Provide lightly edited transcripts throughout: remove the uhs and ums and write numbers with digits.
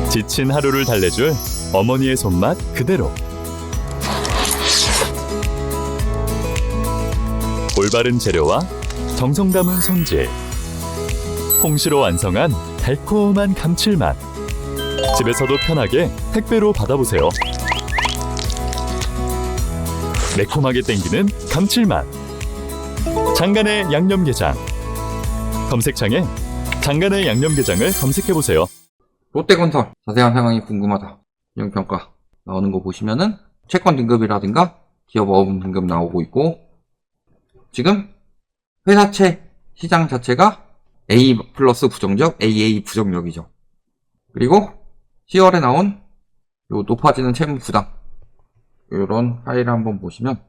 지친 하루를 달래줄 어머니의 손맛 그대로. 올바른 재료와 정성 담은 손질. 홍시로 완성한 달콤한 감칠맛. 집에서도 편하게 택배로 받아보세요. 매콤하게 땡기는 감칠맛. 장간의 양념게장. 검색창에 장간의 양념게장을 검색해보세요. 롯데건설 자세한 상황이 궁금하다. 영평가 나오는 거 보시면은 채권 등급이라든가 기업 어음 등급 나오고 있고, 지금 회사채 시장 자체가 A 플러스 부정적, AA 부정적이죠. 그리고 10월에 나온 요 높아지는 채무 부담, 요런 파일을 한번 보시면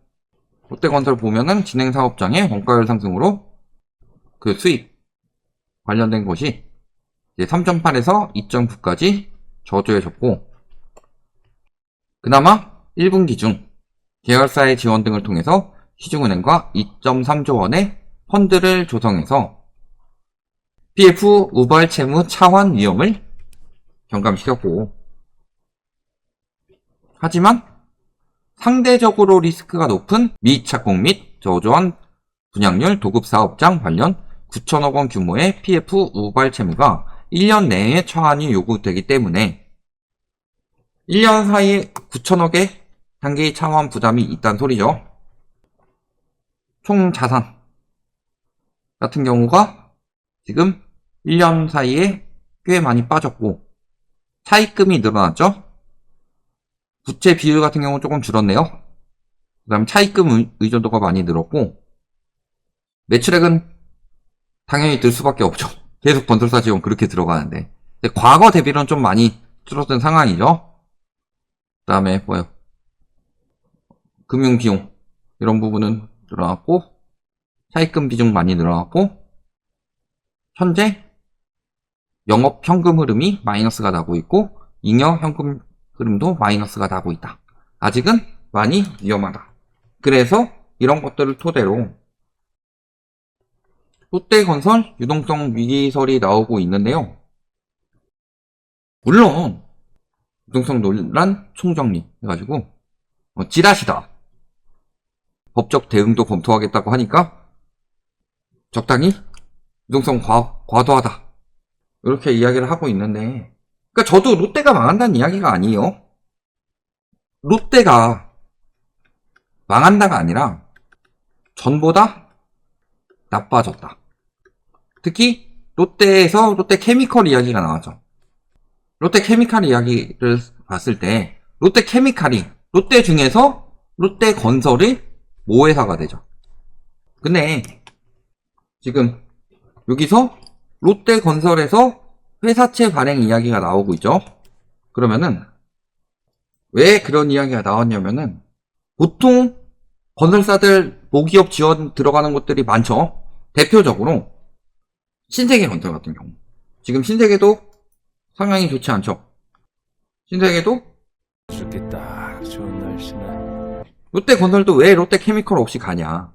롯데건설 보면은 진행사업장의 원가율 상승으로 그 수익 관련된 것이 이제 3.8에서 2.9까지 저조해졌고, 그나마 1분기 중 계열사의 지원 등을 통해서 시중은행과 2.3조 원의 펀드를 조성해서 PF 우발 채무 차환 위험을 경감시켰고, 하지만 상대적으로 리스크가 높은 미착공 및 저조한 분양률 도급사업장 관련 9천억 원 규모의 PF 우발 채무가 1년 내에 차환이 요구되기 때문에 1년 사이에 9천억의 단기 차환 부담이 있다는 소리죠. 총 자산 같은 경우가 지금 1년 사이에 꽤 많이 빠졌고, 차입금이 늘어났죠. 부채 비율 같은 경우는 조금 줄었네요. 그 다음 차입금 의존도가 많이 늘었고, 매출액은 당연히 늘 수밖에 없죠. 계속 건설사 지원 그렇게 들어가는데, 근데 과거 대비로는 좀 많이 줄어든 상황이죠. 그 다음에 뭐요? 금융비용 이런 부분은 늘어났고, 차입금 비중 많이 늘어났고, 현재 영업 현금 흐름이 마이너스가 나고 있고, 잉여 현금 흐름도 마이너스가 나고 있다. 아직은 많이 위험하다. 그래서 이런 것들을 토대로 롯데건설 유동성 위기설이 나오고 있는데요. 물론 유동성 논란 총정리 해가지고 찌라시다, 법적 대응도 검토하겠다고 하니까 적당히 유동성 과도하다, 이렇게 이야기를 하고 있는데, 그러니까 저도 롯데가 망한다는 이야기가 아니에요. 롯데가 망한다가 아니라 전보다 나빠졌다. 특히 롯데에서 롯데케미컬 이야기가 나왔죠. 롯데케미칼 이야기를 봤을 때 롯데케미칼이 롯데 중에서 롯데건설의 모회사가 되죠. 근데 지금 여기서 롯데건설에서 회사채 발행 이야기가 나오고 있죠. 그러면은 왜 그런 이야기가 나왔냐면은, 보통 건설사들 모기업 지원 들어가는 곳들이 많죠. 대표적으로 신세계건설 같은 경우, 지금 신세계도 상황이 좋지 않죠. 신세계도 죽겠다. 좋은 날씨네. 롯데건설도 왜 롯데케미컬 없이 가냐.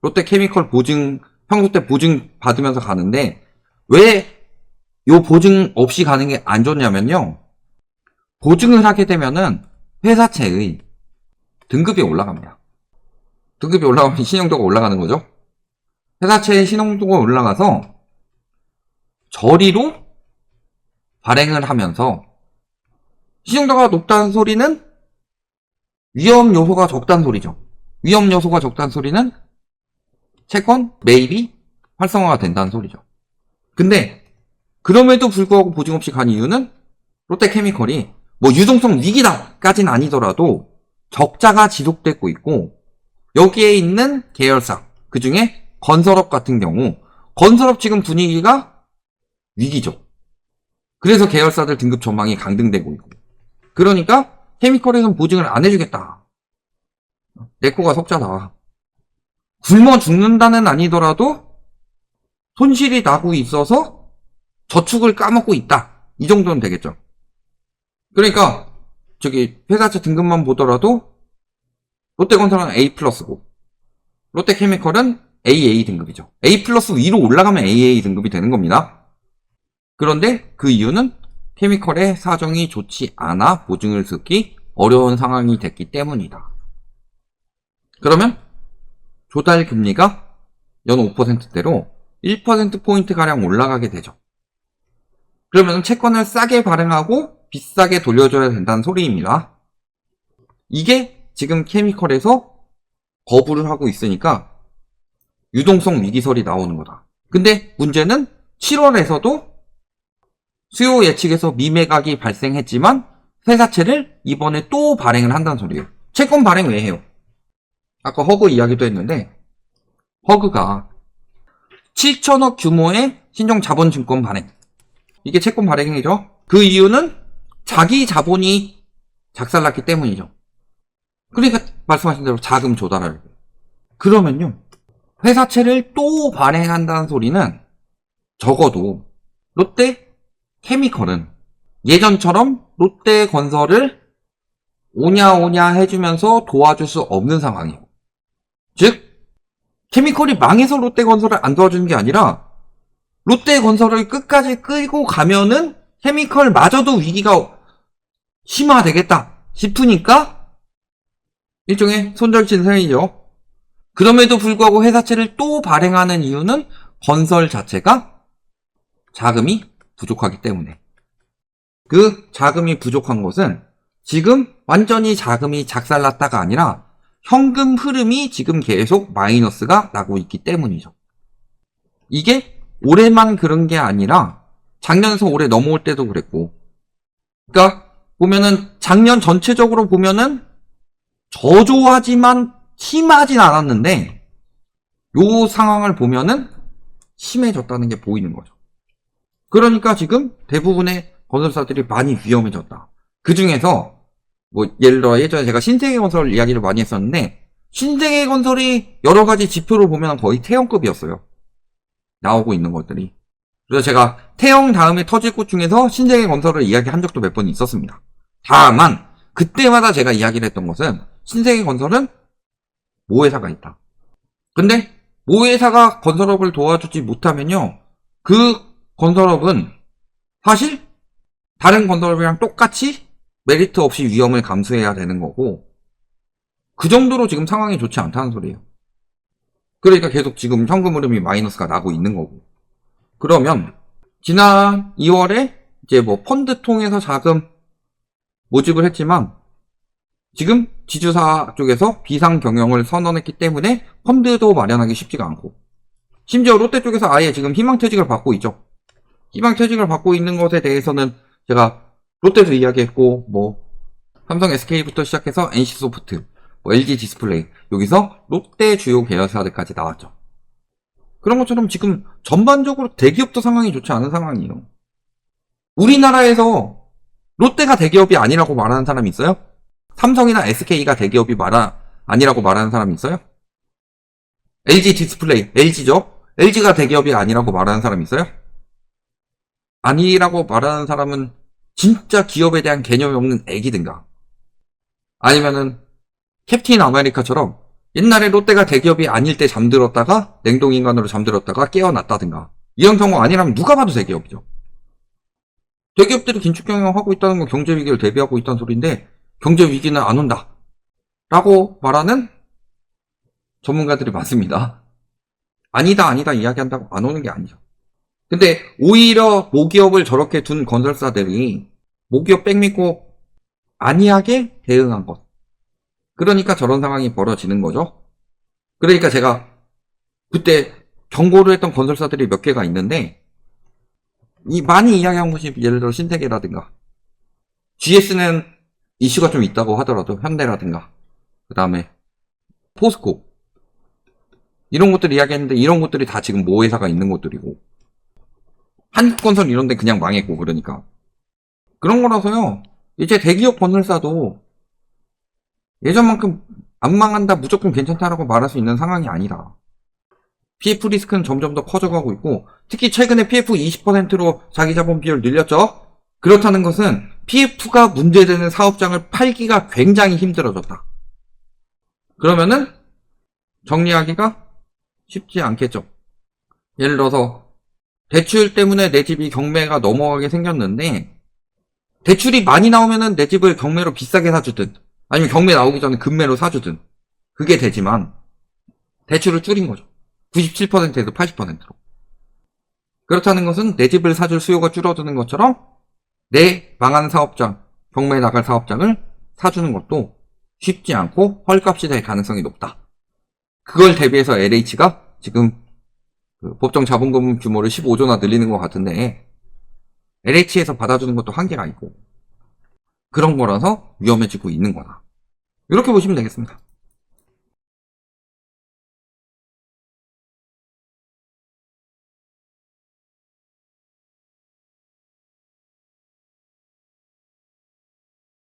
롯데케미컬 보증, 평소 때 보증 받으면서 가는데 왜 요 보증 없이 가는 게 안 좋냐면요, 보증을 하게 되면은 회사채의 등급이 올라갑니다. 등급이 올라가면 신용도가 올라가는 거죠. 회사채의 신용도가 올라가서 저리로 발행을 하면서, 신용도가 높다는 소리는 위험 요소가 적다는 소리죠. 위험 요소가 적다는 소리는 채권 매입이 활성화가 된다는 소리죠. 근데 그럼에도 불구하고 보증 없이 간 이유는 롯데케미컬이 뭐 유동성 위기다까지는 아니더라도 적자가 지속되고 있고, 여기에 있는 계열사, 그 중에 건설업 같은 경우 건설업 지금 분위기가 위기죠. 그래서 계열사들 등급 전망이 강등되고 있고, 그러니까 케미컬에선 보증을 안 해주겠다. 내 코가 석자다. 굶어 죽는다는 아니더라도 손실이 나고 있어서 저축을 까먹고 있다, 이 정도는 되겠죠. 그러니까 저기 회사채 등급만 보더라도 롯데건설은 A 플러스고 롯데케미컬은 AA 등급이죠. A 플러스 위로 올라가면 AA 등급이 되는 겁니다. 그런데 그 이유는 케미컬의 사정이 좋지 않아 보증을 쓰기 어려운 상황이 됐기 때문이다. 그러면 조달 금리가 연 5%대로 1%포인트가량 올라가게 되죠. 그러면 채권을 싸게 발행하고 비싸게 돌려줘야 된다는 소리입니다. 이게 지금 케미컬에서 거부를 하고 있으니까 유동성 위기설이 나오는 거다. 근데 문제는 7월에서도 수요 예측에서 미매각이 발생했지만 회사채를 이번에 또 발행을 한다는 소리예요. 채권 발행 왜 해요? 아까 허그 이야기도 했는데 허그가 7천억 규모의 신종자본증권 발행, 이게 채권 발행이죠. 그 이유는 자기 자본이 작살났기 때문이죠. 그러니까 말씀하신 대로 자금 조달하려고. 그러면요, 회사채를 또 발행한다는 소리는 적어도 롯데 케미컬은 예전처럼 롯데건설을 오냐오냐 해주면서 도와줄 수 없는 상황이에요. 즉 케미컬이 망해서 롯데건설을 안 도와주는 게 아니라 롯데건설을 끝까지 끌고 가면은 케미컬마저도 위기가 심화되겠다 싶으니까 일종의 손절친 셈이죠. 그럼에도 불구하고 회사채를 또 발행하는 이유는 건설 자체가 자금이 부족하기 때문에. 그 자금이 부족한 것은 지금 완전히 자금이 작살났다가 아니라 현금 흐름이 지금 계속 마이너스가 나고 있기 때문이죠. 이게 올해만 그런 게 아니라 작년에서 올해 넘어올 때도 그랬고, 그러니까 보면은 작년 전체적으로 보면은 저조하지만 심하진 않았는데 요 상황을 보면은 심해졌다는 게 보이는 거죠. 그러니까 지금 대부분의 건설사들이 많이 위험해졌다. 그 중에서 뭐 예를 들어 예전에 제가 신세계건설 이야기를 많이 했었는데 신세계건설이 여러 가지 지표로 보면 거의 태형급이었어요. 나오고 있는 것들이. 그래서 제가 태형 다음에 터질 곳 중에서 신세계건설을 이야기한 적도 몇 번 있었습니다. 다만 그때마다 제가 이야기를 했던 것은 신세계건설은 모회사가 있다. 근데 모회사가 건설업을 도와주지 못하면요, 그 건설업은 사실 다른 건설업이랑 똑같이 메리트 없이 위험을 감수해야 되는 거고, 그 정도로 지금 상황이 좋지 않다는 소리예요. 그러니까 계속 지금 현금 흐름이 마이너스가 나고 있는 거고. 그러면 지난 2월에 이제 뭐 펀드 통해서 자금 모집을 했지만 지금 지주사 쪽에서 비상 경영을 선언했기 때문에 펀드도 마련하기 쉽지가 않고, 심지어 롯데 쪽에서 아예 지금 희망퇴직을 받고 있죠. 희망퇴직을 받고 있는 것에 대해서는 제가 롯데도 이야기했고, 뭐 삼성 SK부터 시작해서 NC소프트, 뭐 LG 디스플레이, 여기서 롯데 주요 계열사들까지 나왔죠. 그런 것처럼 지금 전반적으로 대기업도 상황이 좋지 않은 상황이에요. 우리나라에서 롯데가 대기업이 아니라고 말하는 사람이 있어요? 삼성이나 SK가 대기업이 아니라고 말하는 사람이 있어요? LG 디스플레이, LG죠? LG가 대기업이 아니라고 말하는 사람이 있어요? 아니라고 말하는 사람은 진짜 기업에 대한 개념이 없는 애기든가, 아니면은 캡틴 아메리카처럼 옛날에 롯데가 대기업이 아닐 때 잠들었다가 냉동인간으로 잠들었다가 깨어났다든가, 이런 경우 아니라면 누가 봐도 대기업이죠. 대기업들이 긴축 경영하고 있다는 건 경제 위기를 대비하고 있다는 소리인데 경제 위기는 안 온다 라고 말하는 전문가들이 많습니다. 아니다 이야기한다고 안 오는 게 아니죠. 근데 오히려 모기업을 저렇게 둔 건설사들이 모기업 백 믿고 안이하게 대응한 것, 그러니까 저런 상황이 벌어지는 거죠. 그러니까 제가 그때 경고를 했던 건설사들이 몇 개가 있는데, 이 많이 이야기한 것이 예를 들어 신세계라든가, GS는 이슈가 좀 있다고 하더라도 현대라든가, 그 다음에 포스코, 이런 것들 이야기했는데 이런 것들이 다 지금 모회사가 있는 것들이고, 한국건설 이런 데 그냥 망했고, 그러니까 그런 거라서요, 이제 대기업 건설사도 예전만큼 안 망한다, 무조건 괜찮다라고 말할 수 있는 상황이 아니다. PF 리스크는 점점 더 커져가고 있고, 특히 최근에 PF 20%로 자기 자본 비율 늘렸죠? 그렇다는 것은 PF가 문제되는 사업장을 팔기가 굉장히 힘들어졌다. 그러면은 정리하기가 쉽지 않겠죠. 예를 들어서 대출 때문에 내 집이 경매가 넘어가게 생겼는데 대출이 많이 나오면은 내 집을 경매로 비싸게 사주든 아니면 경매 나오기 전에 금매로 사주든 그게 되지만 대출을 줄인 거죠. 97%에서 80%로. 그렇다는 것은 내 집을 사줄 수요가 줄어드는 것처럼 내 망한 사업장, 경매에 나갈 사업장을 사주는 것도 쉽지 않고 헐값이 될 가능성이 높다. 그걸 대비해서 LH가 지금 그 법정 자본금 규모를 15조나 늘리는 것 같은데 LH에서 받아주는 것도 한계가 있고 그런 거라서 위험해지고 있는 거다. 이렇게 보시면 되겠습니다.